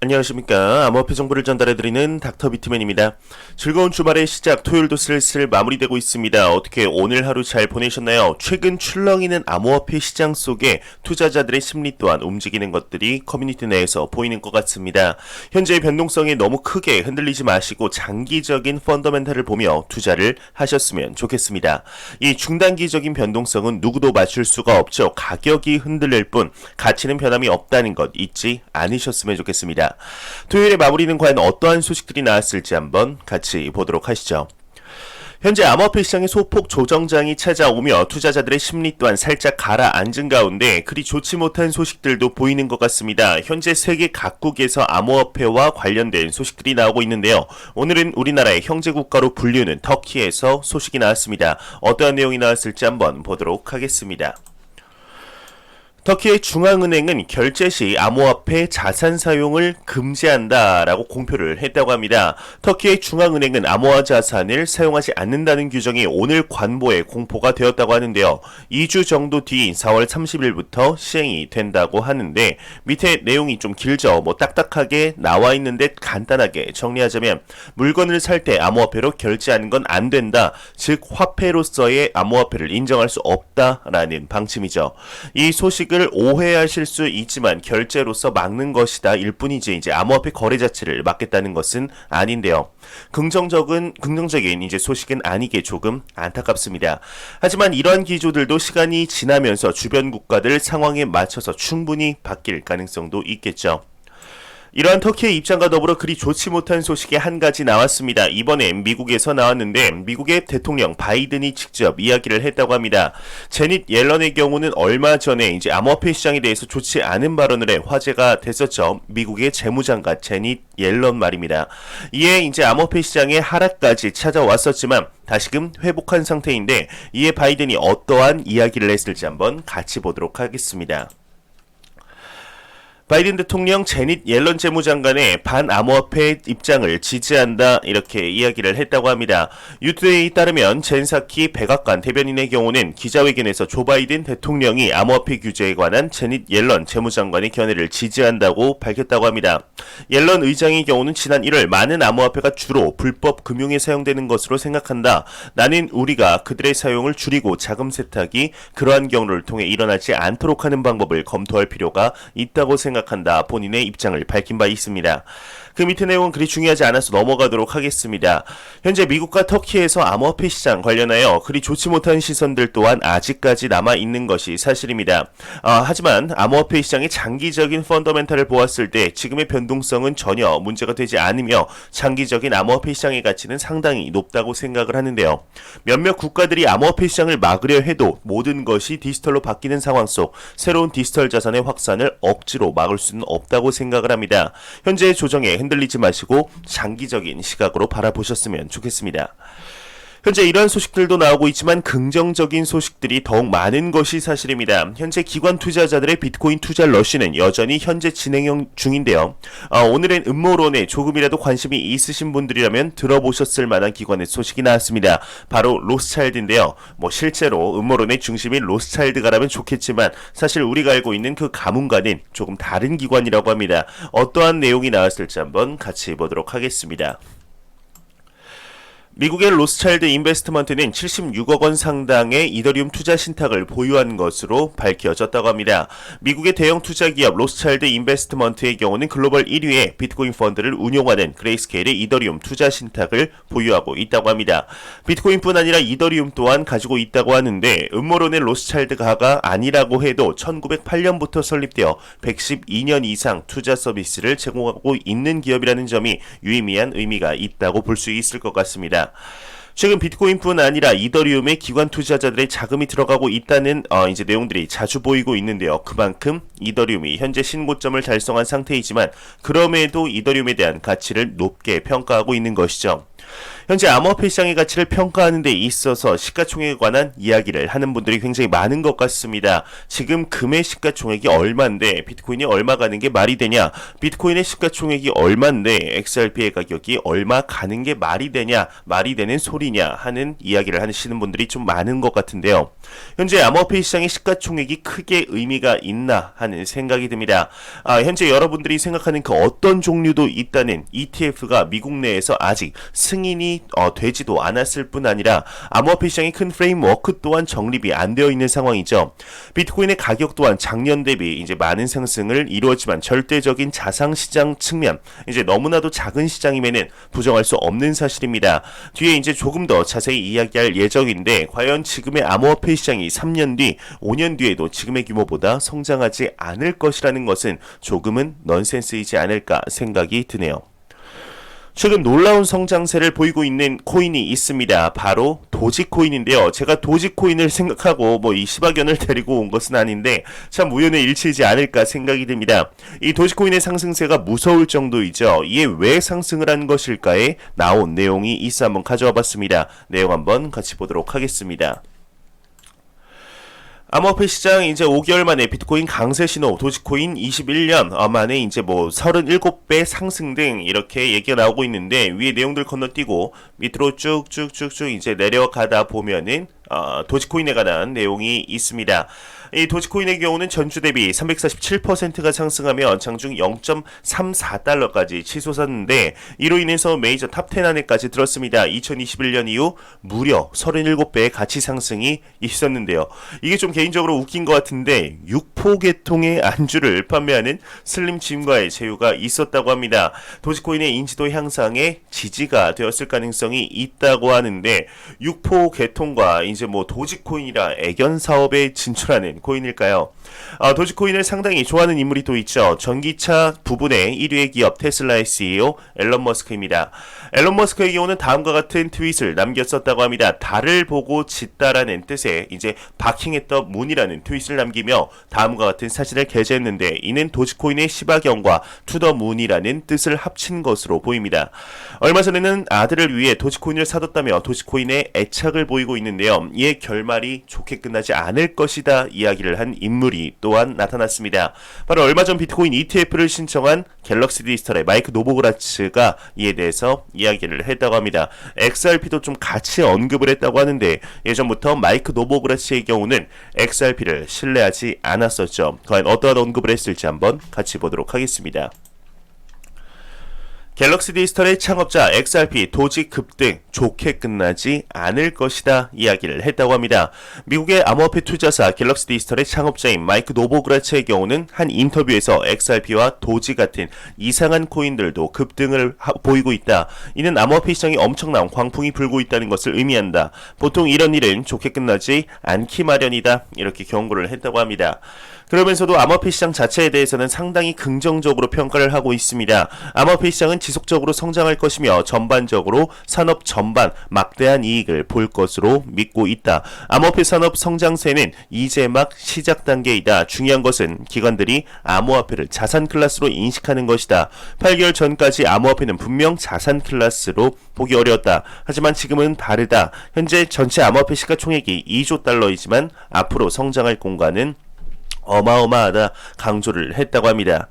안녕하십니까. 암호화폐 정보를 전달해드리는 닥터 비트맨입니다. 즐거운 주말의 시작, 토요일도 슬슬 마무리되고 있습니다. 어떻게 오늘 하루 잘 보내셨나요? 최근 출렁이는 암호화폐 시장 속에 투자자들의 심리 또한 움직이는 것들이 커뮤니티 내에서 보이는 것 같습니다. 현재의 변동성에 너무 크게 흔들리지 마시고 장기적인 펀더멘탈을 보며 투자를 하셨으면 좋겠습니다. 이 중단기적인 변동성은 누구도 맞출 수가 없죠. 가격이 흔들릴 뿐 가치는 변함이 없다는 것 잊지 않으셨으면 좋겠습니다. 토요일의 마무리는 과연 어떠한 소식들이 나왔을지 한번 같이 보도록 하시죠. 현재 암호화폐 시장의 소폭 조정장이 찾아오며 투자자들의 심리 또한 살짝 가라앉은 가운데 그리 좋지 못한 소식들도 보이는 것 같습니다. 현재 세계 각국에서 암호화폐와 관련된 소식들이 나오고 있는데요. 오늘은 우리나라의 형제국가로 분류는 터키에서 소식이 나왔습니다. 어떠한 내용이 나왔을지 한번 보도록 하겠습니다. 터키의 중앙은행은 결제 시 암호화폐 자산 사용을 금지한다라고 공표를 했다고 합니다. 터키의 중앙은행은 암호화 자산을 사용하지 않는다는 규정이 오늘 관보에 공포가 되었다고 하는데요. 2주 정도 뒤인 4월 30일부터 시행이 된다고 하는데 밑에 내용이 좀 길죠. 딱딱하게 나와 있는데 간단하게 정리하자면 물건을 살 때 암호화폐로 결제하는 건 안 된다. 즉 화폐로서의 암호화폐를 인정할 수 없다라는 방침이죠. 이 소식을 오해하실 수 있지만 결제로서 막는 것이다 일 뿐이지 이제 암호화폐 거래 자체를 막겠다는 것은 아닌데요. 긍정적인 이제 소식은 아니게 조금 안타깝습니다. 하지만 이러한 기조들도 시간이 지나면서 주변 국가들 상황에 맞춰서 충분히 바뀔 가능성도 있겠죠. 이러한 터키의 입장과 더불어 그리 좋지 못한 소식이 한 가지 나왔습니다. 이번엔 미국에서 나왔는데 미국의 대통령 바이든이 직접 이야기를 했다고 합니다. 제닛 옐런의 경우는 얼마 전에 이제 암호화폐 시장에 대해서 좋지 않은 발언을 해 화제가 됐었죠. 미국의 재무장관 제닛 옐런 말입니다. 이에 이제 암호화폐 시장의 하락까지 찾아왔었지만 다시금 회복한 상태인데 이에 바이든이 어떠한 이야기를 했을지 한번 같이 보도록 하겠습니다. 바이든 대통령 제닛 옐런 재무장관의 반암호화폐 입장을 지지한다 이렇게 이야기를 했다고 합니다. 유투데이에 따르면 젠 사키 백악관 대변인의 경우는 기자회견에서 조 바이든 대통령이 암호화폐 규제에 관한 제닛 옐런 재무장관의 견해를 지지한다고 밝혔다고 합니다. 옐런 의장의 경우는 지난 1월 많은 암호화폐가 주로 불법 금융에 사용되는 것으로 생각한다. 나는 우리가 그들의 사용을 줄이고 자금 세탁이 그러한 경로를 통해 일어나지 않도록 하는 방법을 검토할 필요가 있다고 생각한다. 본인의 입장을 밝힌 바 있습니다. 그 밑에 내용은 그리 중요하지 않아서 넘어가도록 하겠습니다. 현재 미국과 터키에서 암호화폐 시장 관련하여 그리 좋지 못한 시선들 또한 아직까지 남아있는 것이 사실입니다. 하지만 암호화폐 시장의 장기적인 펀더멘탈을 보았을 때 지금의 변동성은 전혀 문제가 되지 않으며 장기적인 암호화폐 시장의 가치는 상당히 높다고 생각을 하는데요. 몇몇 국가들이 암호화폐 시장을 막으려 해도 모든 것이 디지털로 바뀌는 상황 속 새로운 디지털 자산의 확산을 억지로 막을 수는 없다고 생각을 합니다. 현재의 조정에 흔들리지 마시고 장기적인 시각으로 바라보셨으면 좋겠습니다. 현재 이러한 소식들도 나오고 있지만 긍정적인 소식들이 더욱 많은 것이 사실입니다. 현재 기관 투자자들의 비트코인 투자 러쉬는 여전히 현재 진행 중인데요. 오늘은 음모론에 조금이라도 관심이 있으신 분들이라면 들어보셨을 만한 기관의 소식이 나왔습니다. 바로 로스차일드인데요. 실제로 음모론의 중심인 로스차일드가라면 좋겠지만 사실 우리가 알고 있는 그 가문과는 조금 다른 기관이라고 합니다. 어떠한 내용이 나왔을지 한번 같이 보도록 하겠습니다. 미국의 로스차일드 인베스트먼트는 76억 원 상당의 이더리움 투자 신탁을 보유한 것으로 밝혀졌다고 합니다. 미국의 대형 투자 기업 로스차일드 인베스트먼트의 경우는 글로벌 1위의 비트코인 펀드를 운용하는 그레이스케일의 이더리움 투자 신탁을 보유하고 있다고 합니다. 비트코인뿐 아니라 이더리움 또한 가지고 있다고 하는데 음모론의 로스차일드가가 아니라고 해도 1908년부터 설립되어 112년 이상 투자 서비스를 제공하고 있는 기업이라는 점이 유의미한 의미가 있다고 볼 수 있을 것 같습니다. 최근 비트코인뿐 아니라 이더리움의 기관 투자자들의 자금이 들어가고 있다는 이제 내용들이 자주 보이고 있는데요. 그만큼 이더리움이 현재 신고점을 달성한 상태이지만 그럼에도 이더리움에 대한 가치를 높게 평가하고 있는 것이죠. 현재 암호화폐 시장의 가치를 평가하는 데 있어서 시가총액에 관한 이야기를 하는 분들이 굉장히 많은 것 같습니다. 지금 금의 시가총액이 얼마인데 비트코인이 얼마 가는 게 말이 되냐? 비트코인의 시가총액이 얼마인데 XRP의 가격이 얼마 가는 게 말이 되냐? 말이 되는 소리냐? 하는 이야기를 하시는 분들이 좀 많은 것 같은데요. 현재 암호화폐 시장의 시가총액이 크게 의미가 있나 하는 생각이 듭니다. 현재 여러분들이 생각하는 그 어떤 종류도 있다는 ETF가 미국 내에서 아직 승인이 되지도 않았을 뿐 아니라 암호화폐 시장의 큰 프레임워크 또한 정립이 안 되어 있는 상황이죠. 비트코인의 가격 또한 작년 대비 이제 많은 상승을 이루었지만 절대적인 자산시장 측면, 이제 너무나도 작은 시장임에는 부정할 수 없는 사실입니다. 뒤에 이제 조금 더 자세히 이야기할 예정인데 과연 지금의 암호화폐 시장이 3년 뒤, 5년 뒤에도 지금의 규모보다 성장하지 않을 것이라는 것은 조금은 넌센스이지 않을까 생각이 드네요. 최근 놀라운 성장세를 보이고 있는 코인이 있습니다. 바로 도지코인인데요. 제가 도지코인을 생각하고 이 시바견을 데리고 온 것은 아닌데 참 우연의 일치이지 않을까 생각이 듭니다. 이 도지코인의 상승세가 무서울 정도이죠. 이에 왜 상승을 한 것일까에 나온 내용이 있어 한번 가져와 봤습니다. 내용 한번 같이 보도록 하겠습니다. 암호화폐 시장 이제 5개월 만에 비트코인 강세 신호, 도지코인 21년 만에 이제 37배 상승 등 이렇게 얘기가 나오고 있는데 위에 내용들 건너뛰고 밑으로 쭉쭉쭉쭉 이제 내려가다 보면은 도지코인에 관한 내용이 있습니다. 이 도지코인의 경우는 전주 대비 347%가 상승하며 장중 0.34달러까지 치솟았는데 이로 인해서 메이저 탑10 안에까지 들었습니다. 2021년 이후 무려 37배의 가치 상승이 있었는데요. 이게 좀 개인적으로 웃긴 것 같은데 6포 계통의 안주를 판매하는 슬림짐과의 제휴가 있었다고 합니다. 도지코인의 인지도 향상에 지지가 되었을 가능성이 있다고 하는데 6포 계통과 이제 도지코인이라 애견 사업에 진출하는 코인일까요? 도지코인을 상당히 좋아하는 인물이 또 있죠. 전기차 부분의 1위의 기업 테슬라의 CEO 앨런 머스크입니다. 앨런 머스크의 경우는 다음과 같은 트윗을 남겼었다고 합니다. 달을 보고 짓다라는 뜻의 이제 바킹했던 문이라는 트윗을 남기며 다음과 같은 사진을 게재했는데 이는 도지코인의 시바견과 투더문이라는 뜻을 합친 것으로 보입니다. 얼마 전에는 아들을 위해 도지코인을 사뒀다며 도지코인에 애착을 보이고 있는데요. 이에 결말이 좋게 끝나지 않을 것이다 이야기를 한 인물이 또한 나타났습니다. 바로 얼마 전 비트코인 ETF를 신청한 갤럭시 디지털의 마이크 노보그라츠가 이에 대해서 이야기를 했다고 합니다. XRP도 좀 같이 언급을 했다고 하는데 예전부터 마이크 노보그라츠의 경우는 XRP를 신뢰하지 않았었죠. 과연 어떠한 언급을 했을지 한번 같이 보도록 하겠습니다. 갤럭시 디지털의 창업자 XRP 도지 급등 좋게 끝나지 않을 것이다 이야기를 했다고 합니다. 미국의 암호화폐 투자사 갤럭시 디지털의 창업자인 마이크 노보그라츠의 경우는 한 인터뷰에서 XRP와 도지 같은 이상한 코인들도 급등을 보이고 있다. 이는 암호화폐 시장이 엄청난 광풍이 불고 있다는 것을 의미한다. 보통 이런 일은 좋게 끝나지 않기 마련이다. 이렇게 경고를 했다고 합니다. 그러면서도 암호화폐 시장 자체에 대해서는 상당히 긍정적으로 평가를 하고 있습니다. 암호화폐 시장은 지속적으로 성장할 것이며 전반적으로 산업 전반 막대한 이익을 볼 것으로 믿고 있다. 암호화폐 산업 성장세는 이제 막 시작 단계이다. 중요한 것은 기관들이 암호화폐를 자산 클래스로 인식하는 것이다. 8개월 전까지 암호화폐는 분명 자산 클래스로 보기 어려웠다. 하지만 지금은 다르다. 현재 전체 암호화폐 시가총액이 2조 달러이지만 앞으로 성장할 공간은 어마어마하다 강조를 했다고 합니다.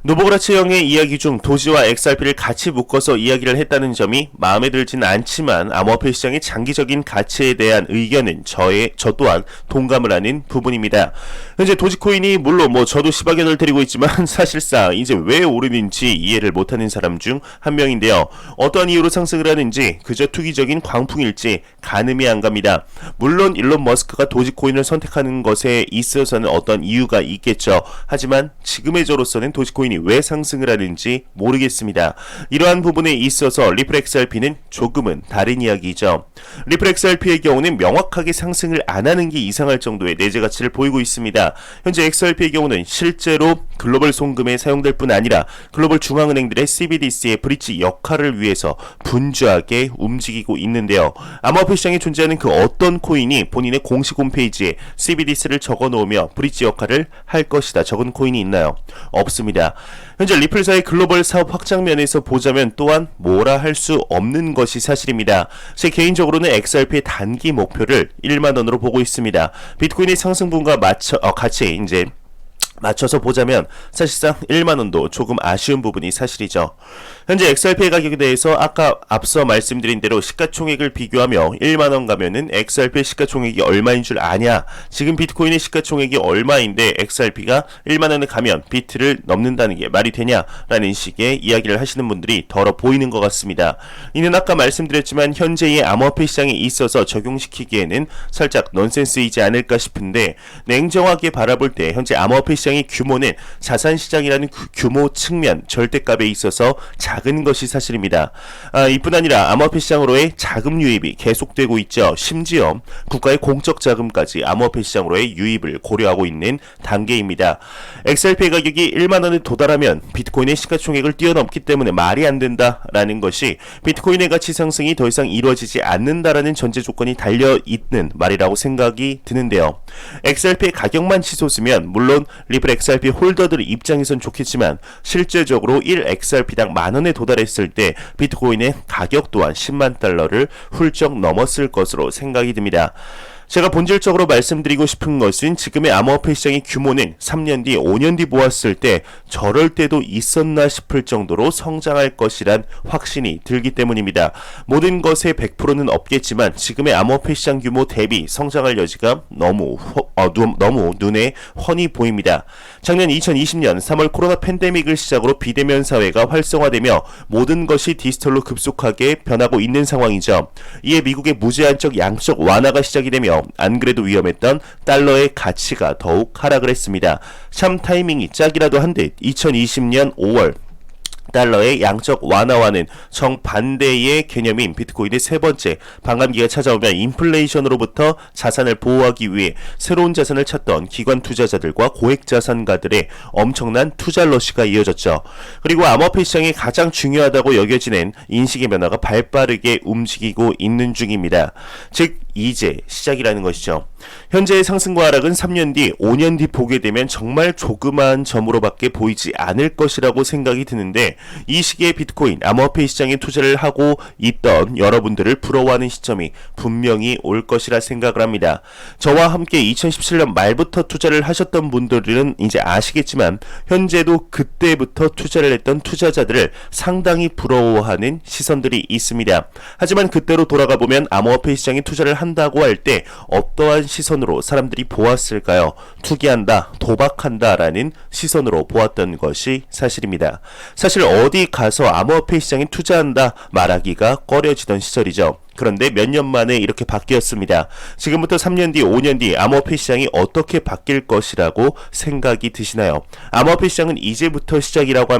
노보그라츠 형의 이야기 중 도지와 XRP를 같이 묶어서 이야기를 했다는 점이 마음에 들진 않지만 암호화폐 시장의 장기적인 가치에 대한 의견은 저 또한 동감을 하는 부분입니다. 현재 도지코인이 물론 저도 시바견을 드리고 있지만 사실상 이제 왜 오르는지 이해를 못하는 사람 중 한 명인데요. 어떠한 이유로 상승을 하는지 그저 투기적인 광풍일지 가늠이 안 갑니다. 물론 일론 머스크가 도지코인을 선택하는 것에 있어서는 어떤 이유가 있겠죠. 하지만 지금의 저로서는 도지코인이 왜 상승을 하는지 모르겠습니다. 이러한 부분에 있어서 리플 XRP는 조금은 다른 이야기죠. 리플 XRP의 경우는 명확하게 상승을 안 하는 게 이상할 정도의 내재 가치를 보이고 있습니다. 현재 XRP의 경우는 실제로 글로벌 송금에 사용될 뿐 아니라 글로벌 중앙은행들의 CBDC의 브릿지 역할을 위해서 분주하게 움직이고 있는데요. 암호화폐 시장에 존재하는 그 어떤 코인이 본인의 공식 홈페이지에 CBDC를 적어 놓으며 브릿지 역할을 할 것이다 적은 코인이 있나요? 없습니다. 있습니다. 현재 리플사의 글로벌 사업 확장 면에서 보자면 또한 뭐라 할 수 없는 것이 사실입니다. 제 개인적으로는 XRP의 단기 목표를 1만 원으로 보고 있습니다. 비트코인의 상승분과 같이 이제 맞춰서 보자면 사실상 1만원도 조금 아쉬운 부분이 사실이죠. 현재 XRP의 가격에 대해서 아까 앞서 말씀드린 대로 시가총액을 비교하며 1만원 가면은 XRP의 시가총액이 얼마인 줄 아냐, 지금 비트코인의 시가총액이 얼마인데 XRP가 1만원에 가면 비트를 넘는다는 게 말이 되냐 라는 식의 이야기를 하시는 분들이 더러 보이는 것 같습니다. 이는 아까 말씀드렸지만 현재의 암호화폐 시장에 있어서 적용시키기에는 살짝 넌센스이지 않을까 싶은데, 냉정하게 바라볼 때 현재 암호화폐 시장의 규모는 자산시장이라는 규모 측면 절대값에 있어서 작은 것이 사실입니다. 이뿐 아니라 암호화폐 시장으로의 자금 유입이 계속되고 있죠. 심지어 국가의 공적 자금까지 암호화폐 시장으로의 유입을 고려하고 있는 단계입니다. XRP 가격이 1만원에 도달하면 비트코인의 시가총액을 뛰어넘기 때문에 말이 안 된다라는 것이, 비트코인의 가치 상승이 더 이상 이루어지지 않는다라는 전제 조건이 달려있는 말이라고 생각이 드는데요. XRP의 가격만 치솟으면 물론 리플 XRP 홀더들 입장에선 좋겠지만 실제적으로 1XRP당 만원에 도달했을 때 비트코인의 가격 또한 10만 달러를 훌쩍 넘었을 것으로 생각이 듭니다. 제가 본질적으로 말씀드리고 싶은 것은 지금의 암호화폐 시장의 규모는 3년 뒤, 5년 뒤 보았을 때 저럴 때도 있었나 싶을 정도로 성장할 것이란 확신이 들기 때문입니다. 모든 것의 100%는 없겠지만 지금의 암호화폐 시장 규모 대비 성장할 여지가 너무 눈에 훤히 보입니다. 작년 2020년 3월 코로나 팬데믹을 시작으로 비대면 사회가 활성화되며 모든 것이 디지털로 급속하게 변하고 있는 상황이죠. 이에 미국의 무제한적 양적 완화가 시작이 되며 안 그래도 위험했던 달러의 가치가 더욱 하락을 했습니다. 참 타이밍이 짝이라도 한 듯 2020년 5월 달러의 양적 완화와는 정반대의 개념인 비트코인의 세 번째 반감기가 찾아오면 인플레이션으로부터 자산을 보호하기 위해 새로운 자산을 찾던 기관 투자자들과 고액 자산가들의 엄청난 투자 러시가 이어졌죠. 그리고 암호화폐 시장이 가장 중요하다고 여겨지는 인식의 변화가 발빠르게 움직이고 있는 중입니다. 즉 이제 시작이라는 것이죠. 현재의 상승과 하락은 3년 뒤, 5년 뒤 보게 되면 정말 조그마한 점으로밖에 보이지 않을 것이라고 생각이 드는데, 이 시기에 비트코인, 암호화폐 시장에 투자를 하고 있던 여러분들을 부러워하는 시점이 분명히 올 것이라 생각을 합니다. 저와 함께 2017년 말부터 투자를 하셨던 분들은 이제 아시겠지만 현재도 그때부터 투자를 했던 투자자들을 상당히 부러워하는 시선들이 있습니다. 하지만 그때로 돌아가 보면 암호화폐 시장에 투자를 한다고 할 때 어떠한 시선으로 사람들이 보았을까요? 투기한다, 도박한다 라는 시선으로 보았던 것이 사실입니다. 사실 어디 가서 암호화폐 시장에 투자한다 말하기가 꺼려지던 시절이죠. 그런데 몇 년 만에 이렇게 바뀌었습니다. 지금부터 3년 뒤, 5년 뒤 암호화폐 시장이 어떻게 바뀔 것이라고 생각이 드시나요? 암호화폐 시장은 이제부터 시작이라고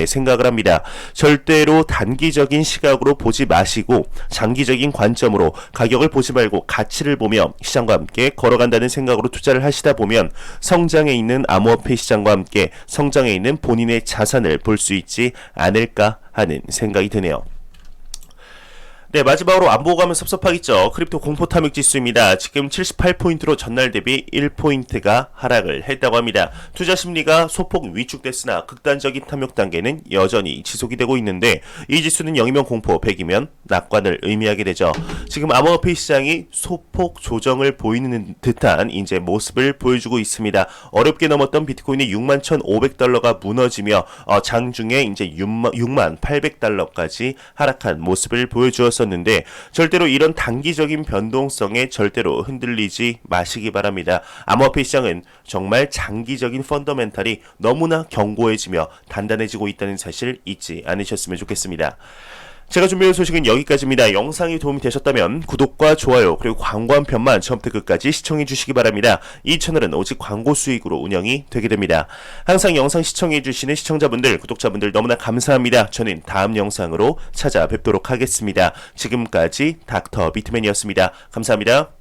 생각을 합니다. 절대로 단기적인 시각으로 보지 마시고 장기적인 관점으로 가격을 보지 말고 가치를 보며 시장과 함께 걸어간다는 생각으로 투자를 하시다 보면 성장해 있는 암호화폐 시장과 함께 성장해 있는 본인의 자산을 볼 수 있지 않을까 하는 생각이 드네요. 네, 마지막으로 안 보고 가면 섭섭하겠죠. 크립토 공포 탐욕 지수입니다. 지금 78포인트로 전날 대비 1포인트가 하락을 했다고 합니다. 투자 심리가 소폭 위축됐으나 극단적인 탐욕 단계는 여전히 지속이 되고 있는데, 이 지수는 0이면 공포, 100이면 낙관을 의미하게 되죠. 지금 암호화폐 시장이 소폭 조정을 보이는 듯한 이제 모습을 보여주고 있습니다. 어렵게 넘었던 비트코인의 61,500달러가 무너지며 장중에 이제 6800달러까지 하락한 모습을 보여주었습니다. 었는데 절대로 이런 단기적인 변동성에 절대로 흔들리지 마시기 바랍니다. 암호화폐 시장은 정말 장기적인 펀더멘탈이 너무나 견고해지며 단단해지고 있다는 사실 잊지 않으셨으면 좋겠습니다. 제가 준비한 소식은 여기까지입니다. 영상이 도움이 되셨다면 구독과 좋아요 그리고 광고 한 편만 처음부터 끝까지 시청해 주시기 바랍니다. 이 채널은 오직 광고 수익으로 운영이 되게 됩니다. 항상 영상 시청해 주시는 시청자분들, 구독자분들 너무나 감사합니다. 저는 다음 영상으로 찾아뵙도록 하겠습니다. 지금까지 닥터 비트맨이었습니다. 감사합니다.